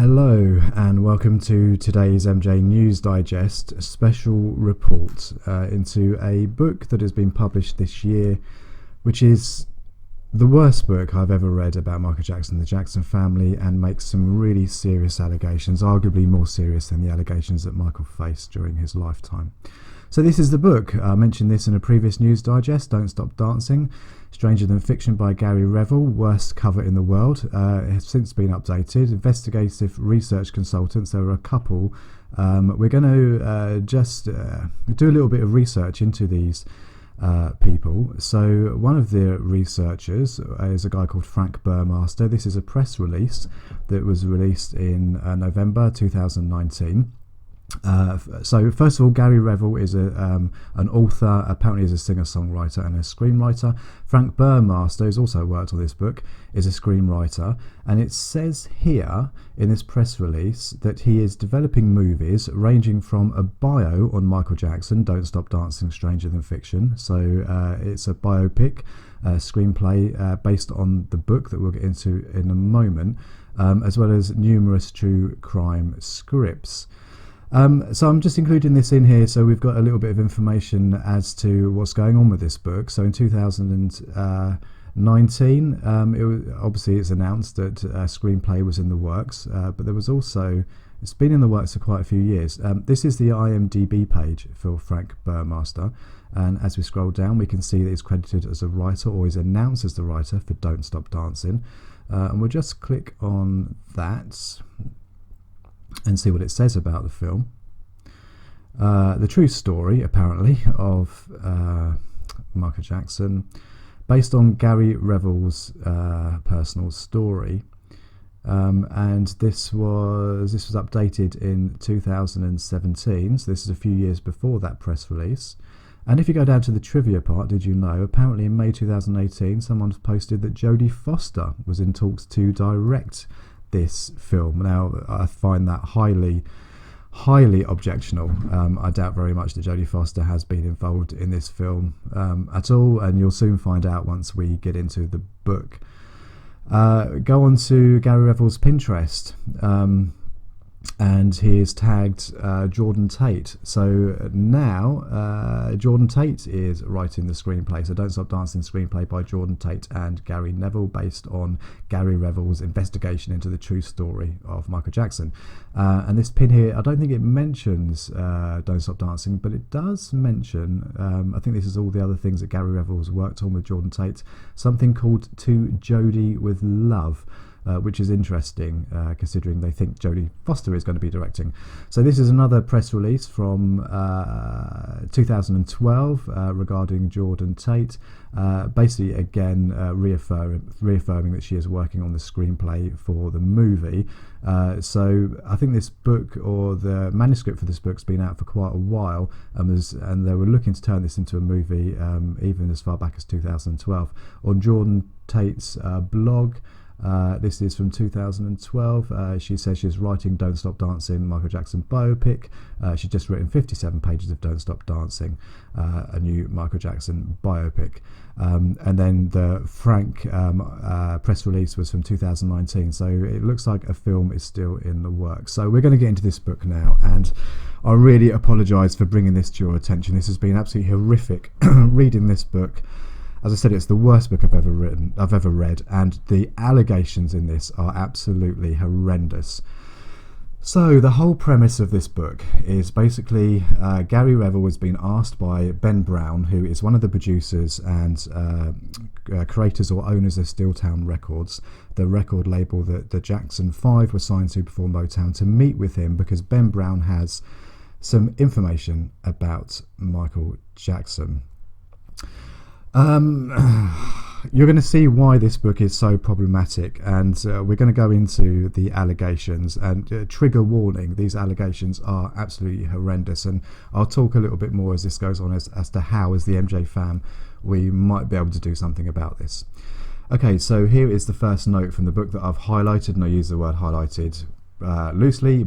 Hello and welcome to today's MJ News Digest special report into a book that has been published this year, which is the worst book I've ever read about Michael Jackson, the Jackson family, and makes some really serious allegations, arguably more serious than the allegations that Michael faced during his lifetime. So this is the book. I mentioned this in a previous News Digest, Don't Stop Dancing, Stranger Than Fiction by Gary Revel, worst cover in the world. It has since been updated. Investigative research consultants, there are a couple. We're going to just do a little bit of research into these people. So one of the researchers is a guy called Frank Burmaster. This is a press release that was released in November 2019. So first of all, Gary Revel is an author, apparently is a singer-songwriter and a screenwriter. Frank Burmaster, who's also worked on this book, is a screenwriter, and it says here in this press release that he is developing movies ranging from a bio on Michael Jackson, Don't Stop Dancing, Stranger Than Fiction. So it's a biopic screenplay based on the book that we'll get into in a moment, as well as numerous true crime scripts. So I'm just including this in here so we've got a little bit of information as to what's going on with this book. So in 2019, obviously it's announced that a screenplay was in the works, but there was also, it's been in the works for quite a few years. This is the IMDb page for Frank Burmaster, and as we scroll down we can see that he's credited as a writer, or he's announced as the writer for Don't Stop Dancing, and we'll just click on that and see what it says about the film. The true story, apparently, of Michael Jackson, based on Gary Revel's personal story, and this was updated in 2017. So this is a few years before that press release. And if you go down to the trivia part, did you know, apparently in May 2018, someone posted that Jodie Foster was in talks to direct this film. Now, I find that highly objectionable. I doubt very much that Jodie Foster has been involved in this film at all, and you'll soon find out once we get into the book. Go on to Gary Revel's Pinterest, and he is tagged Jordan Tate. So now Jordan Tate is writing the screenplay. So Don't Stop Dancing screenplay by Jordan Tate and Gary Neville, based on Gary Revel's investigation into the true story of Michael Jackson. And this pin here, I don't think it mentions Don't Stop Dancing, but it does mention, I think this is all the other things that Gary Revel's worked on with Jordan Tate, something called To Jodie with Love, which is interesting considering they think Jodie Foster is going to be directing. So this is another press release from 2012 regarding Jordan Tate, basically again reaffirming that she is working on the screenplay for the movie. So I think this book, or the manuscript for this book, has been out for quite a while, and they were looking to turn this into a movie even as far back as 2012. On Jordan Tate's blog, this is from 2012. She says she's writing Don't Stop Dancing, Michael Jackson biopic. She's just written 57 pages of Don't Stop Dancing, a new Michael Jackson biopic. And then the Frank press release was from 2019. So it looks like a film is still in the works. So we're going to get into this book now, and I really apologise for bringing this to your attention. This has been absolutely horrific reading this book. As I said, it's the worst book I've ever read, and the allegations in this are absolutely horrendous. So the whole premise of this book is basically Gary Revel has been asked by Ben Brown, who is one of the producers and creators or owners of Steeltown Records, the record label that the Jackson 5 were signed to before Motown, to meet with him because Ben Brown has some information about Michael Jackson. You're going to see why this book is so problematic, and we're going to go into the allegations, and trigger warning, these allegations are absolutely horrendous, and I'll talk a little bit more as this goes on as to how, as the MJ fan, we might be able to do something about this. Okay, so here is the first note from the book that I've highlighted, and I use the word highlighted loosely.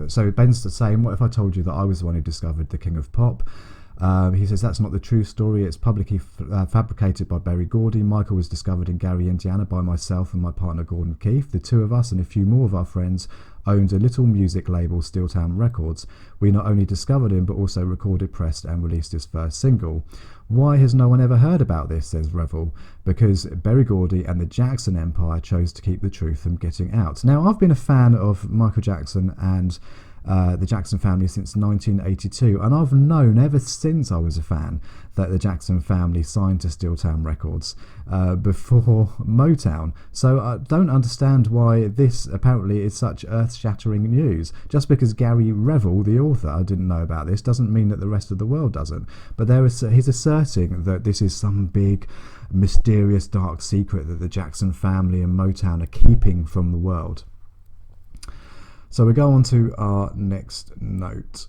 So Ben's saying, what if I told you that I was the one who discovered the King of Pop? He says that's not the true story. It's publicly fabricated by Berry Gordy. Michael was discovered in Gary, Indiana by myself and my partner Gordon Keefe. The two of us and a few more of our friends owned a little music label, Steeltown Records. We not only discovered him, but also recorded, pressed and released his first single. Why has no one ever heard about this, says Revel? Because Berry Gordy and the Jackson Empire chose to keep the truth from getting out. Now, I've been a fan of Michael Jackson and the Jackson family since 1982, and I've known ever since I was a fan that the Jackson family signed to Steeltown Records before Motown. So I don't understand why this apparently is such earth-shattering news. Just because Gary Revel, the author, didn't know about this doesn't mean that the rest of the world doesn't. But he's asserting that this is some big, mysterious, dark secret that the Jackson family and Motown are keeping from the world. So we go on to our next note.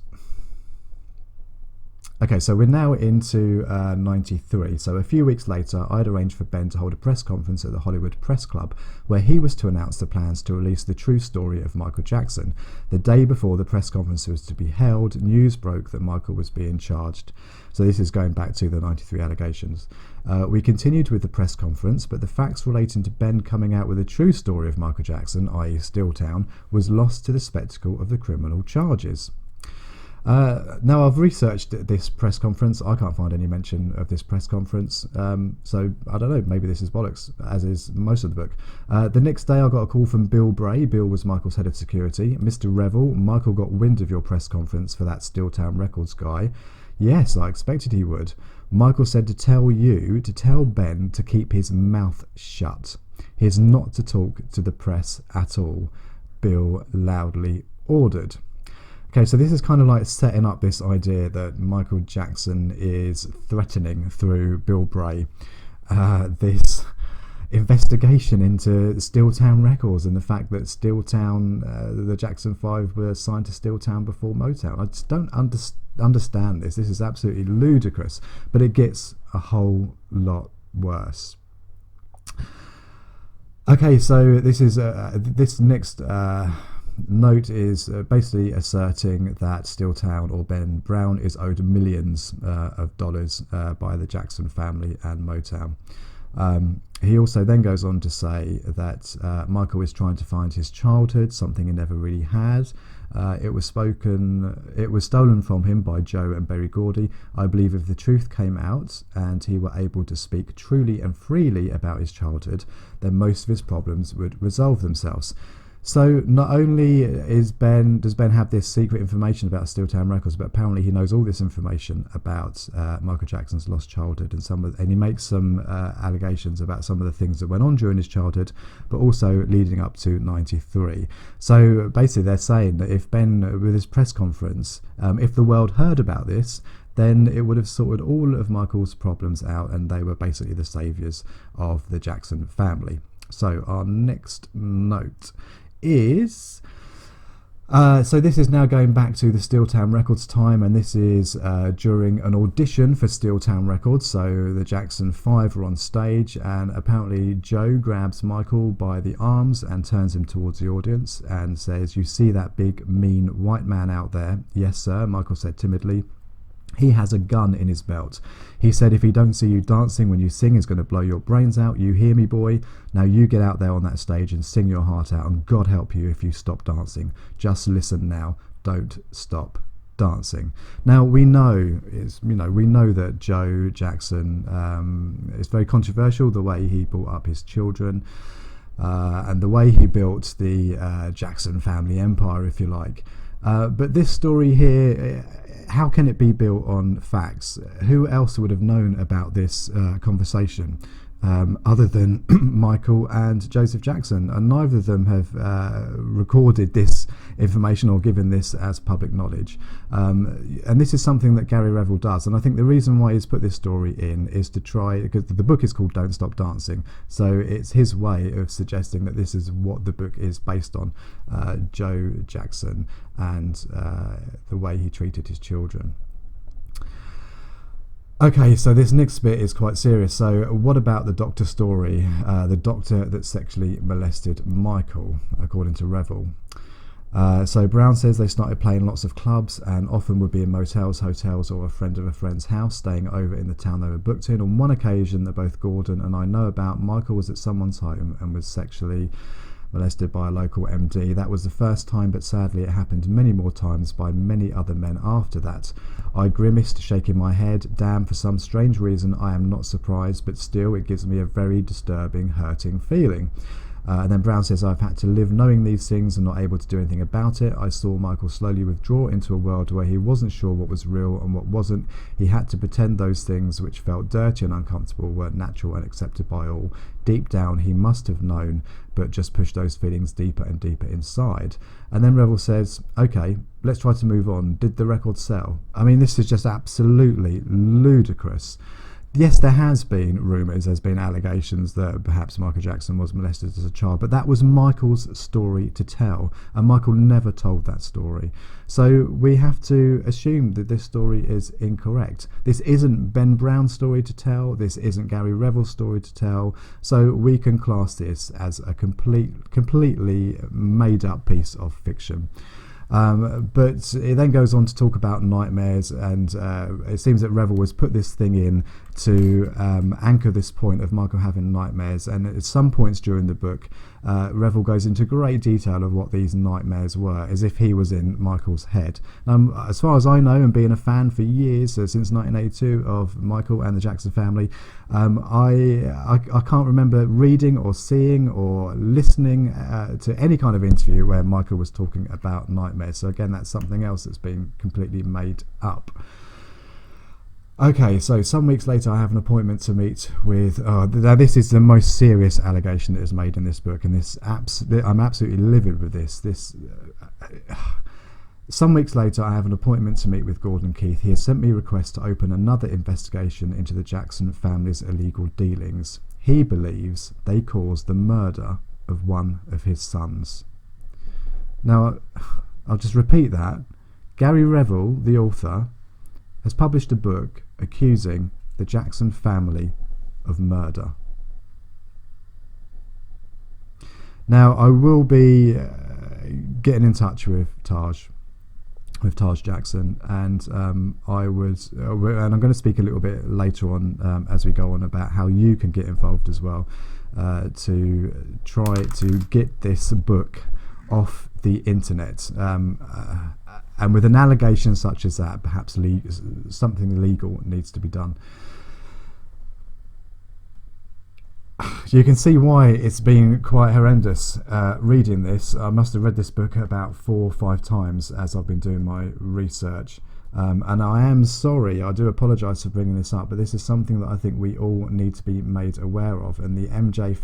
Okay, so we're now into 93. So a few weeks later, I'd arranged for Ben to hold a press conference at the Hollywood Press Club, where he was to announce the plans to release the true story of Michael Jackson. The day before the press conference was to be held, news broke that Michael was being charged. So this is going back to the 93 allegations. We continued with the press conference, but the facts relating to Ben coming out with the true story of Michael Jackson, i.e. Steeltown, was lost to the spectacle of the criminal charges. Now, I've researched this press conference. I can't find any mention of this press conference. So, I don't know, maybe this is bollocks, as is most of the book. The next day, I got a call from Bill Bray. Bill was Michael's head of security. Mr. Revel, Michael got wind of your press conference for that Steeltown Records guy. Yes, I expected he would. Michael said to tell Ben to keep his mouth shut. He is not to talk to the press at all. Bill loudly ordered. Okay, so this is kind of like setting up this idea that Michael Jackson is threatening through Bill Bray this investigation into Steeltown Records and the fact that Steeltown, the Jackson 5 were signed to Steeltown before Motown. I just don't understand this. This is absolutely ludicrous, but it gets a whole lot worse. Okay, so this is this next note is basically asserting that Steeltown or Ben Brown is owed millions of dollars by the Jackson family and Motown. He also then goes on to say that Michael is trying to find his childhood, something he never really had. It was stolen from him by Joe and Berry Gordy. I believe if the truth came out and he were able to speak truly and freely about his childhood, then most of his problems would resolve themselves. So not only does Ben have this secret information about Steeltown Records, but apparently he knows all this information about Michael Jackson's lost childhood, and he makes some allegations about some of the things that went on during his childhood, but also leading up to 93. So basically they're saying that if Ben, with his press conference, if the world heard about this, then it would have sorted all of Michael's problems out, and they were basically the saviours of the Jackson family. So our next note is so this is now going back to the Steeltown Records time, and this is during an audition for Steeltown Records. So the Jackson 5 were on stage, and apparently Joe grabs Michael by the arms and turns him towards the audience and says, "You see that big mean white man out there?" "Yes sir," Michael said timidly. "He has a gun in his belt. He said if he don't see you dancing when you sing, he's going to blow your brains out. You hear me, boy? Now you get out there on that stage and sing your heart out, and God help you if you stop dancing. Just listen now. Don't stop dancing." Now we know that Joe Jackson is very controversial, the way he brought up his children and the way he built the Jackson family empire, if you like. But this story here, how can it be built on facts? Who else would have known about this conversation other than Michael and Joseph Jackson? And neither of them have recorded this information or given this as public knowledge. And this is something that Gary Revel does. And I think the reason why he's put this story in is to try, because the book is called Don't Stop Dancing. So it's his way of suggesting that this is what the book is based on, Joe Jackson and the way he treated his children. Okay, so this next bit is quite serious. So what about the doctor story, the doctor that sexually molested Michael, according to Revel? So Brown says they started playing lots of clubs and often would be in motels, hotels, or a friend of a friend's house, staying over in the town they were booked in. On one occasion that both Gordon and I know about, Michael was at someone's home and was sexually molested by a local MD. That was the first time, but sadly it happened many more times by many other men after that. I grimaced, shaking my head. Damn, for some strange reason I am not surprised, but still it gives me a very disturbing, hurting feeling. And then Brown says, I've had to live knowing these things and not able to do anything about it. I saw Michael slowly withdraw into a world where he wasn't sure what was real and what wasn't. He had to pretend those things which felt dirty and uncomfortable weren't natural and accepted by all. Deep down, he must have known, but just pushed those feelings deeper and deeper inside. And then Revel says, okay, let's try to move on. Did the record sell? I mean, this is just absolutely ludicrous. Yes, there has been rumours, there's been allegations that perhaps Michael Jackson was molested as a child, but that was Michael's story to tell, and Michael never told that story. So we have to assume that this story is incorrect. This isn't Ben Brown's story to tell, this isn't Gary Revel's story to tell, so we can class this as a completely made up piece of fiction. But it then goes on to talk about nightmares, and it seems that Revel has put this thing in to anchor this point of Michael having nightmares, and at some points during the book Revel goes into great detail of what these nightmares were, as if he was in Michael's head. As far as I know, and being a fan for years, since 1982, of Michael and the Jackson family, I can't remember reading or seeing or listening to any kind of interview where Michael was talking about nightmares. So again, that's something else that's been completely made up. Okay, so some weeks later I have an appointment to meet with, now this is the most serious allegation that is made in this book, and I'm absolutely livid with this. Some weeks later I have an appointment to meet with Gordon Keith. He has sent me a request to open another investigation into the Jackson family's illegal dealings. He believes they caused the murder of one of his sons. Now, I'll just repeat that. Gary Revel, the author, has published a book accusing the Jackson family of murder. Now, I will be getting in touch with Jackson, and and I'm going to speak a little bit later on as we go on about how you can get involved as well to try to get this book off the internet. And with an allegation such as that, perhaps something legal needs to be done. You can see why it's been quite horrendous reading this. I must have read this book about 4 or 5 times as I've been doing my research. And I am sorry, I do apologise for bringing this up, but this is something that I think we all need to be made aware of. And the MJ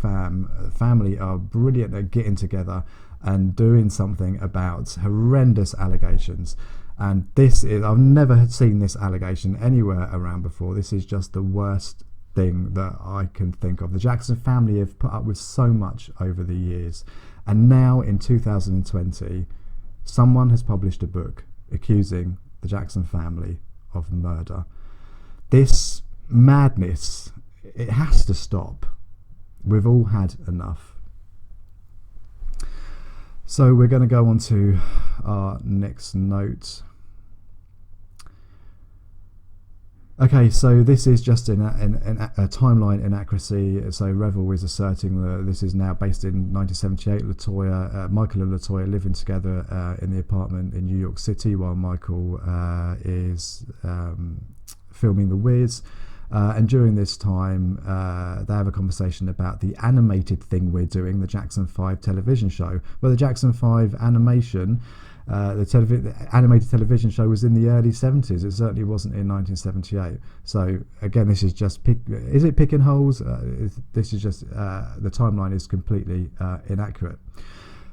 family are brilliant at getting together and doing something about horrendous allegations. And I've never seen this allegation anywhere around before. This is just the worst thing that I can think of. The Jackson family have put up with so much over the years, and now in 2020 someone has published a book accusing the Jackson family of murder. This madness, it has to stop. We've all had enough. So we're going to go on to our next note. Okay, so this is just in a timeline inaccuracy. So Revel is asserting that this is now based in 1978. Michael and LaToya living together in the apartment in New York City while Michael is filming The Wiz. And during this time, they have a conversation about the animated thing we're doing, the Jackson 5 television show. Well, the Jackson 5 animation, the animated television show was in the early 70s. It certainly wasn't in 1978. So again, this is just is it picking holes? This is just the timeline is completely inaccurate.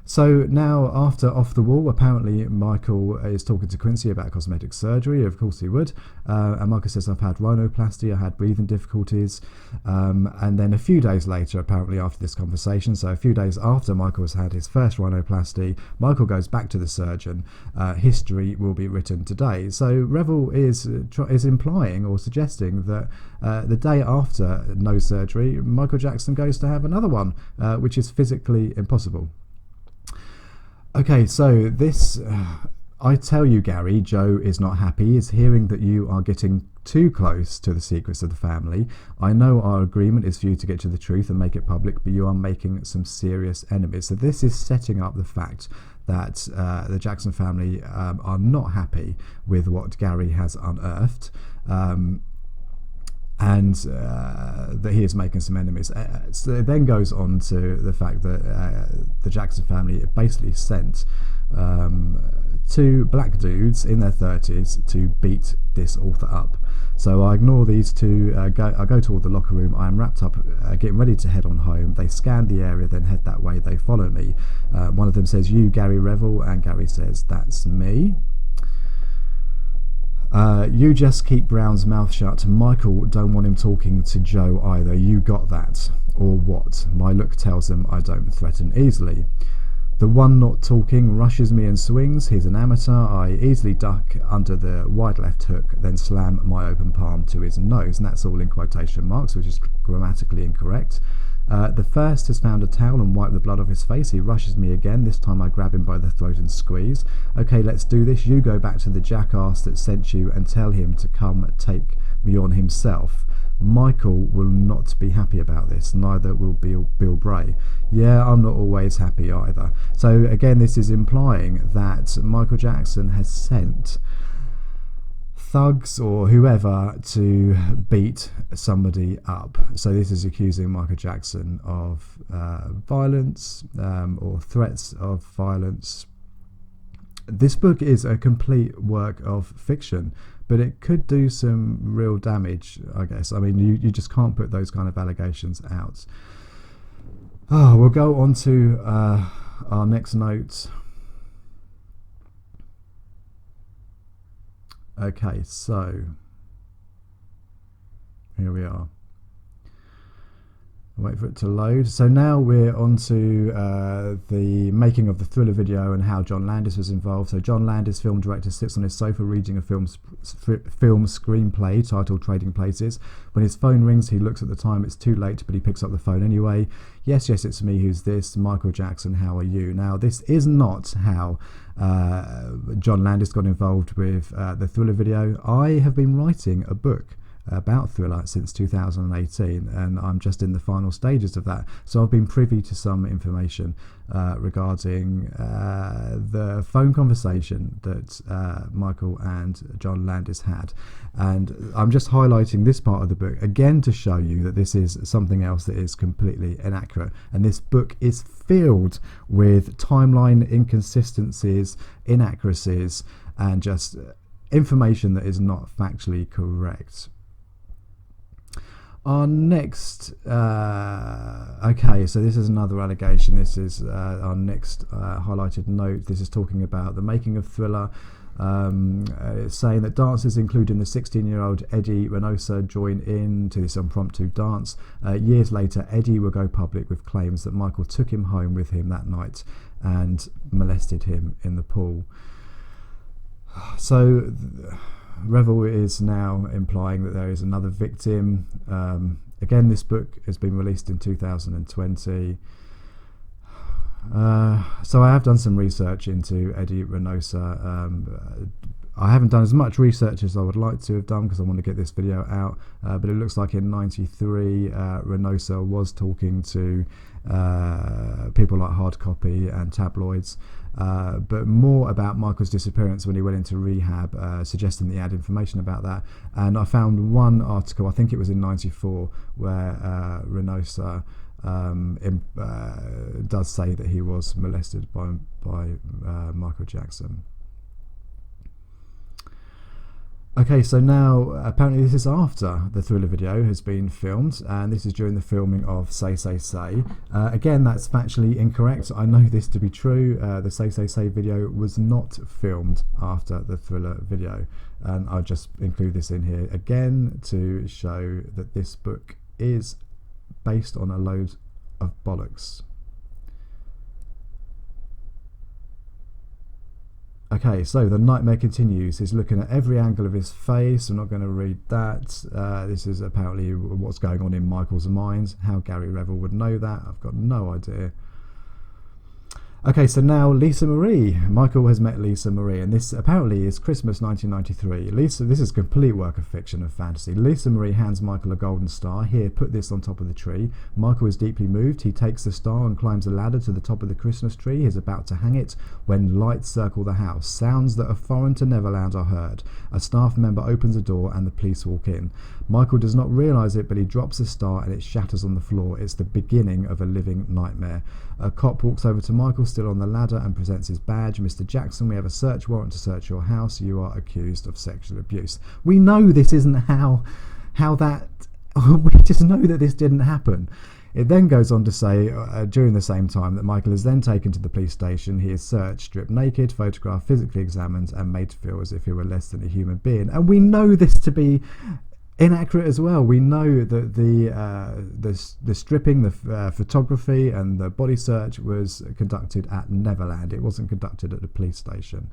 So now, after Off the Wall, apparently Michael is talking to Quincy about cosmetic surgery. Of course he would. And Michael says, I've had rhinoplasty, I had breathing difficulties. And then a few days later, apparently after this conversation, so a few days after Michael has had his first rhinoplasty, Michael goes back to the surgeon. History will be written today. So Revel is implying or suggesting that the day after no surgery, Michael Jackson goes to have another one, which is physically impossible. Okay, so this, I tell you, Gary, Joe is not happy. He is hearing that you are getting too close to the secrets of the family. I know our agreement is for you to get to the truth and make it public, but you are making some serious enemies. So this is setting up the fact that the Jackson family are not happy with what Gary has unearthed. And that he is making some enemies. So it then goes on to the fact that the Jackson family basically sent two black dudes in their 30s to beat this author up. So I ignore these two, I go toward the locker room, I am wrapped up, getting ready to head on home. They scan the area, then head that way, they follow me. One of them says, "You, Gary Revel," and Gary says, "That's me." You just keep Brown's mouth shut. Michael don't want him talking to Joe either. You got that? Or what? My look tells him I don't threaten easily. The one not talking rushes me and swings. He's an amateur. I easily duck under the wide left hook, then slam my open palm to his nose. And that's all in quotation marks, which is grammatically incorrect. The first has found a towel and wiped the blood off his face. He rushes me again. This time I grab him by the throat and squeeze. "Okay, let's do this. You go back to the jackass that sent you and tell him to come take me on himself." Michael will not be happy about this. Neither will Bill Bray. Yeah, I'm not always happy either. So again, this is implying that Michael Jackson has sent thugs or whoever to beat somebody up. So this is accusing Michael Jackson of violence or threats of violence. This book is a complete work of fiction, but it could do some real damage, I guess. I mean, you just can't put those kind of allegations out. We'll go on to our next note. Okay, so here we are. Wait for it to load. So now we're on to the making of the Thriller video and how John Landis was involved. So John Landis, film director, sits on his sofa reading a film screenplay titled Trading Places. When his phone rings, he looks at the time. It's too late, but he picks up the phone anyway. Yes, it's me. Who's this? Michael Jackson. How are you? Now, this is not how John Landis got involved with the Thriller video. I have been writing a book about Thriller since 2018, and I'm just in the final stages of that. So I've been privy to some information regarding the phone conversation that Michael and John Landis had, and I'm just highlighting this part of the book again to show you that this is something else that is completely inaccurate, and this book is filled with timeline inconsistencies, inaccuracies, and just information that is not factually correct. Our next, okay, so this is another allegation. This is our next highlighted note. This is talking about the making of Thriller. It's saying that dancers, including the 16-year-old Eddie Reynosa, join in to this impromptu dance. Years later, Eddie will go public with claims that Michael took him home with him that night and molested him in the pool. So Revel is now implying that there is another victim. Again, this book has been released in 2020. So I have done some research into Eddie Reynosa. I haven't done as much research as I would like to have done because I want to get this video out, but it looks like in '93 Reynosa was talking to people like Hard Copy and tabloids, but more about Michael's disappearance when he went into rehab, suggesting that he had information about that. And I found one article, I think it was in '94, where Reynosa does say that he was molested by Michael Jackson. Okay, so now apparently this is after the Thriller video has been filmed, and this is during the filming of Say Say Say. Again, that's factually incorrect. I know this to be true. The Say Say Say video was not filmed after the Thriller video, and I'll just include this in here again to show that this book is based on a load of bollocks. Okay, so the nightmare continues. He's looking at every angle of his face. I'm not going to read that. This is apparently what's going on in Michael's mind. How Gary Revel would know that, I've got no idea. Okay, so now Lisa Marie. Michael has met Lisa Marie, and this apparently is Christmas 1993. This is a complete work of fiction and fantasy. Lisa Marie hands Michael a golden star. Here, put this on top of the tree. Michael is deeply moved. He takes the star and climbs a ladder to the top of the Christmas tree. He is about to hang it when lights circle the house. Sounds that are foreign to Neverland are heard. A staff member opens a door and the police walk in. Michael does not realise it, but he drops the star and it shatters on the floor. It's the beginning of a living nightmare. A cop walks over to Michael, still on the ladder, and presents his badge. Mr. Jackson, we have a search warrant to search your house. You are accused of sexual abuse. We know this isn't how that... We just know that this didn't happen. It then goes on to say, during the same time, that Michael is then taken to the police station. He is searched, stripped naked, photographed, physically examined, and made to feel as if he were less than a human being. And we know this to be inaccurate as well. We know that the stripping, the photography, and the body search was conducted at Neverland. It wasn't conducted at the police station.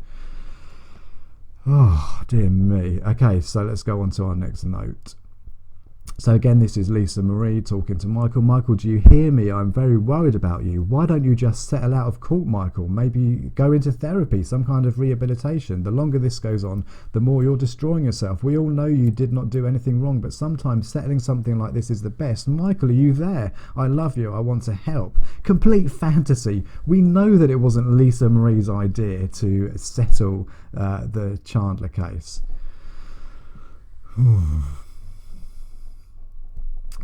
Oh, dear me. Okay, so let's go on to our next note. So again, this is Lisa Marie talking to Michael. Michael, do you hear me? I'm very worried about you. Why don't you just settle out of court, Michael? Maybe go into therapy, some kind of rehabilitation. The longer this goes on, the more you're destroying yourself. We all know you did not do anything wrong, but sometimes settling something like this is the best. Michael, are you there? I love you. I want to help. Complete fantasy. We know that it wasn't Lisa Marie's idea to settle the Chandler case.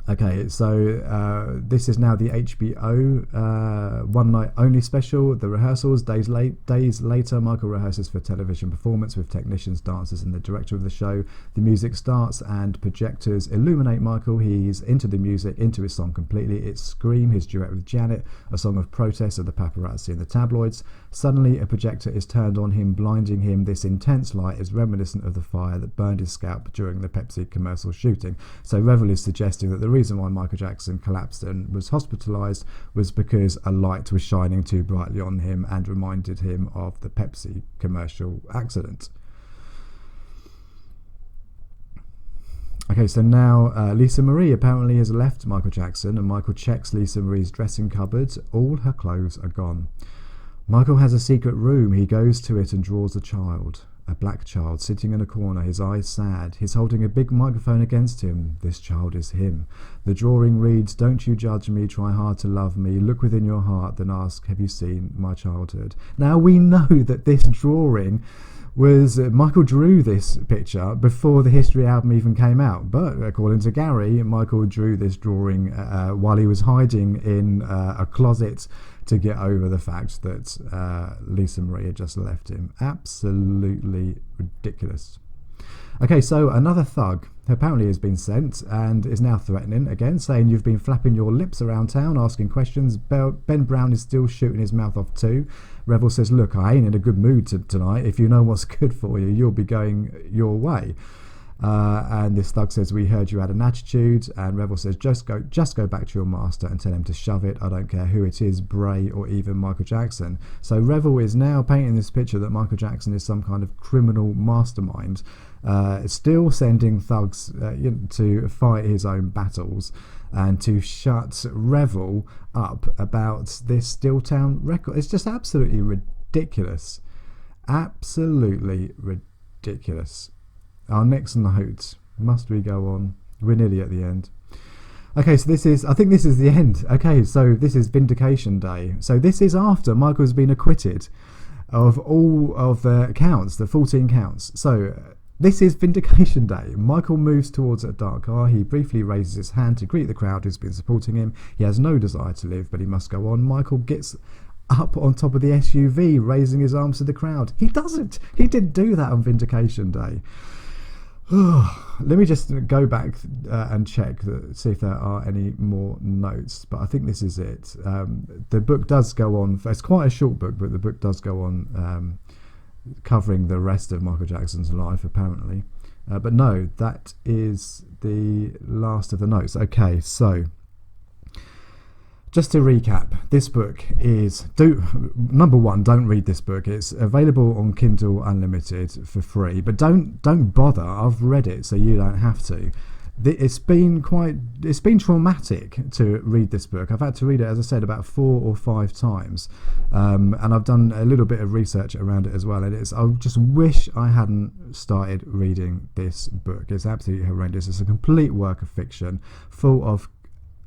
Okay, so this is now the HBO One Night Only special. The rehearsals, days later, Michael rehearses for television performance with technicians, dancers, and the director of the show. The music starts and projectors illuminate Michael. He's into the music, into his song completely. It's Scream, his duet with Janet, a song of protest of the paparazzi and the tabloids. Suddenly, a projector is turned on him, blinding him. This intense light is reminiscent of the fire that burned his scalp during the Pepsi commercial shooting. So Revel is suggesting that the reason why Michael Jackson collapsed and was hospitalised was because a light was shining too brightly on him and reminded him of the Pepsi commercial accident. Okay, so now Lisa Marie apparently has left Michael Jackson, and Michael checks Lisa Marie's dressing cupboard. All her clothes are gone. Michael has a secret room. He goes to it and draws a child. A black child sitting in a corner, his eyes sad. He's holding a big microphone against him. This child is him. The drawing reads, "Don't you judge me, try hard to love me. Look within your heart, then ask, have you seen my childhood?" Now we know that this drawing was Michael drew this picture before the History album even came out, but according to Gary, Michael drew this drawing while he was hiding in a closet to get over the fact that Lisa Marie had just left him. Absolutely ridiculous. Okay, so another thug apparently has been sent and is now threatening again, saying you've been flapping your lips around town, asking questions. Ben Brown is still shooting his mouth off too. Revel says, look, I ain't in a good mood tonight. If you know what's good for you, you'll be going your way. And this thug says, we heard you had an attitude. And Revel says, just go back to your master and tell him to shove it. I don't care who it is, Bray or even Michael Jackson. So Revel is now painting this picture that Michael Jackson is some kind of criminal mastermind, still sending thugs to fight his own battles and to shut Revel up about this Stilltown record. It's just absolutely ridiculous. Absolutely ridiculous. Our next note, must we go on? We're nearly at the end. Okay, so I think this is the end. Okay, so this is Vindication Day. So this is after Michael's been acquitted of all of the counts, the 14 counts. So this is Vindication Day. Michael moves towards a dark car. He briefly raises his hand to greet the crowd who's been supporting him. He has no desire to live, but he must go on. Michael gets up on top of the SUV, raising his arms to the crowd. He doesn't. He didn't do that on Vindication Day. Let me just go back and check, see if there are any more notes, but I think this is it. The book does go on, it's quite a short book, but the book does go on covering the rest of Michael Jackson's life apparently, but no, that is the last of the notes. Okay, so just to recap, this book is, number one, don't read this book. It's available on Kindle Unlimited for free, but don't bother. I've read it, so you don't have to. It's been traumatic to read this book. I've had to read it, as I said, about 4 or 5 times, and I've done a little bit of research around it as well. And I just wish I hadn't started reading this book. It's absolutely horrendous. It's a complete work of fiction, full of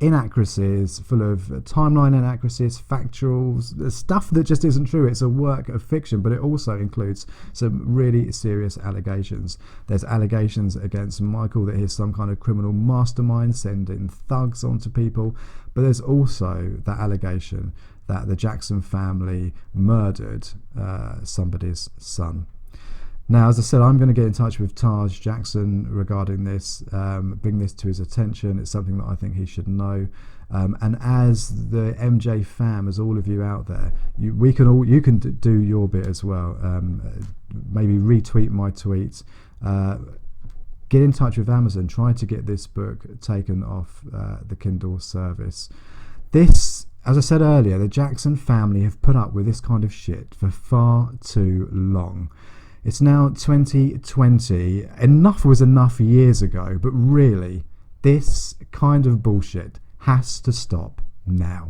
inaccuracies, full of timeline inaccuracies, factuals, stuff that just isn't true. It's a work of fiction, but it also includes some really serious allegations. There's allegations against Michael that he's some kind of criminal mastermind sending thugs onto people, but there's also that allegation that the Jackson family murdered somebody's son. Now, as I said, I'm going to get in touch with Jackson regarding this, bring this to his attention. It's something that I think he should know. And as the MJ fam, as all of you out there, you can do your bit as well. Maybe retweet my tweets. Get in touch with Amazon. Try to get this book taken off the Kindle service. This, as I said earlier, the Jackson family have put up with this kind of shit for far too long. It's now 2020. Enough was enough years ago, but really, this kind of bullshit has to stop now.